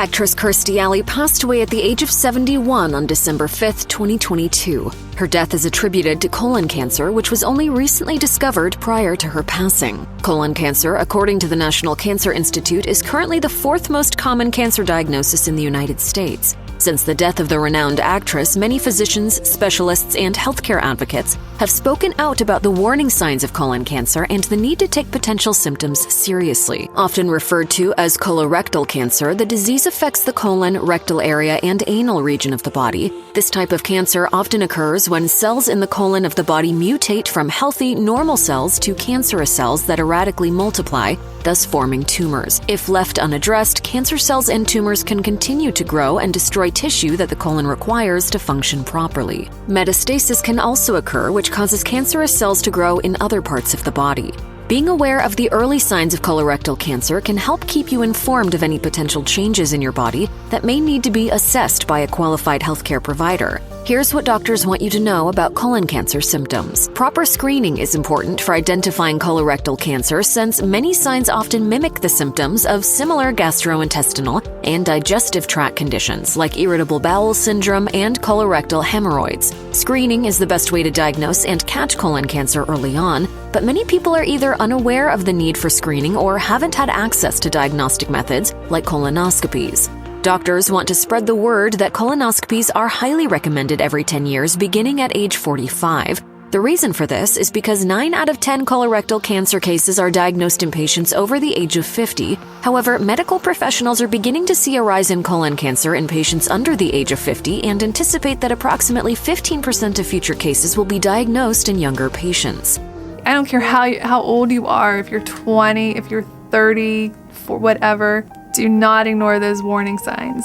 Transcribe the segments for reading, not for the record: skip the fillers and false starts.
Actress Kirstie Alley passed away at the age of 71 on December 5, 2022. Her death is attributed to colon cancer, which was only recently discovered prior to her passing. Colon cancer, according to the National Cancer Institute, is currently the fourth most common cancer diagnosis in the United States. Since the death of the renowned actress, many physicians, specialists, and healthcare advocates have spoken out about the warning signs of colon cancer and the need to take potential symptoms seriously. Often referred to as colorectal cancer, the disease affects the colon, rectal area, and anal region of the body. This type of cancer often occurs when cells in the colon of the body mutate from healthy, normal cells to cancerous cells that erratically multiply, thus forming tumors. If left unaddressed, cancer cells and tumors can continue to grow and destroy tissue that the colon requires to function properly. Metastasis can also occur, which causes cancerous cells to grow in other parts of the body. Being aware of the early signs of colorectal cancer can help keep you informed of any potential changes in your body that may need to be assessed by a qualified healthcare provider. Here's what doctors want you to know about colon cancer symptoms. Proper screening is important for identifying colorectal cancer, since many signs often mimic the symptoms of similar gastrointestinal and digestive tract conditions like irritable bowel syndrome and colorectal hemorrhoids. Screening is the best way to diagnose and catch colon cancer early on, but many people are either unaware of the need for screening or haven't had access to diagnostic methods like colonoscopies. Doctors want to spread the word that colonoscopies are highly recommended every 10 years, beginning at age 45. The reason for this is because 9 out of 10 colorectal cancer cases are diagnosed in patients over the age of 50. However, medical professionals are beginning to see a rise in colon cancer in patients under the age of 50 and anticipate that approximately 15% of future cases will be diagnosed in younger patients. I don't care how old you are, if you're 20, if you're 30, for whatever, do not ignore those warning signs.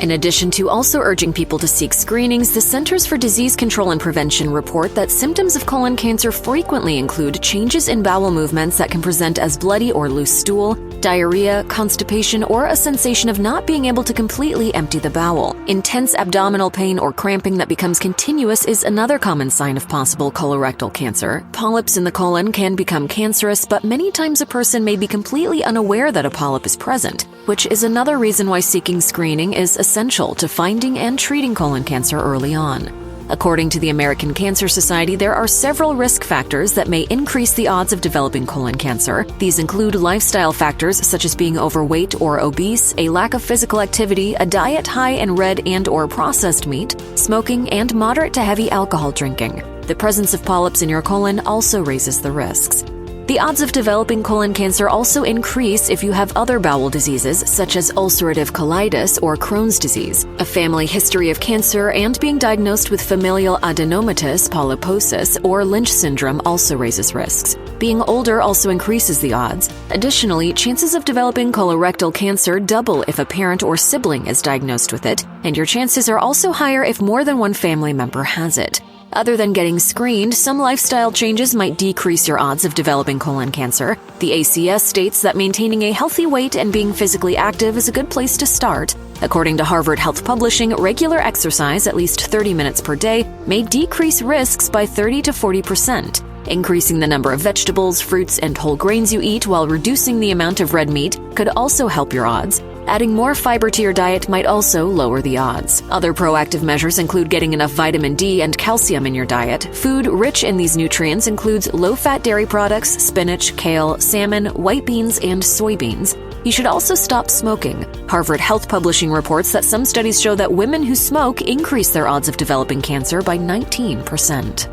In addition to also urging people to seek screenings, the Centers for Disease Control and Prevention report that symptoms of colon cancer frequently include changes in bowel movements that can present as bloody or loose stool, diarrhea, constipation, or a sensation of not being able to completely empty the bowel. Intense abdominal pain or cramping that becomes continuous is another common sign of possible colorectal cancer. Polyps in the colon can become cancerous, but many times a person may be completely unaware that a polyp is present, which is another reason why seeking screening is essential to finding and treating colon cancer early on. According to the American Cancer Society, there are several risk factors that may increase the odds of developing colon cancer. These include lifestyle factors such as being overweight or obese, a lack of physical activity, a diet high in red and/or processed meat, smoking, and moderate to heavy alcohol drinking. The presence of polyps in your colon also raises the risks. The odds of developing colon cancer also increase if you have other bowel diseases such as ulcerative colitis or Crohn's disease. A family history of cancer and being diagnosed with familial adenomatous polyposis or Lynch syndrome also raises risks. Being older also increases the odds. Additionally, chances of developing colorectal cancer double if a parent or sibling is diagnosed with it, and your chances are also higher if more than one family member has it. Other than getting screened, some lifestyle changes might decrease your odds of developing colon cancer. The ACS states that maintaining a healthy weight and being physically active is a good place to start. According to Harvard Health Publishing, regular exercise, at least 30 minutes per day, may decrease risks by 30 to 40%. Increasing the number of vegetables, fruits, and whole grains you eat while reducing the amount of red meat could also help your odds. Adding more fiber to your diet might also lower the odds. Other proactive measures include getting enough vitamin D and calcium in your diet. Food rich in these nutrients includes low-fat dairy products, spinach, kale, salmon, white beans, and soybeans. You should also stop smoking. Harvard Health Publishing reports that some studies show that women who smoke increase their odds of developing cancer by 19%.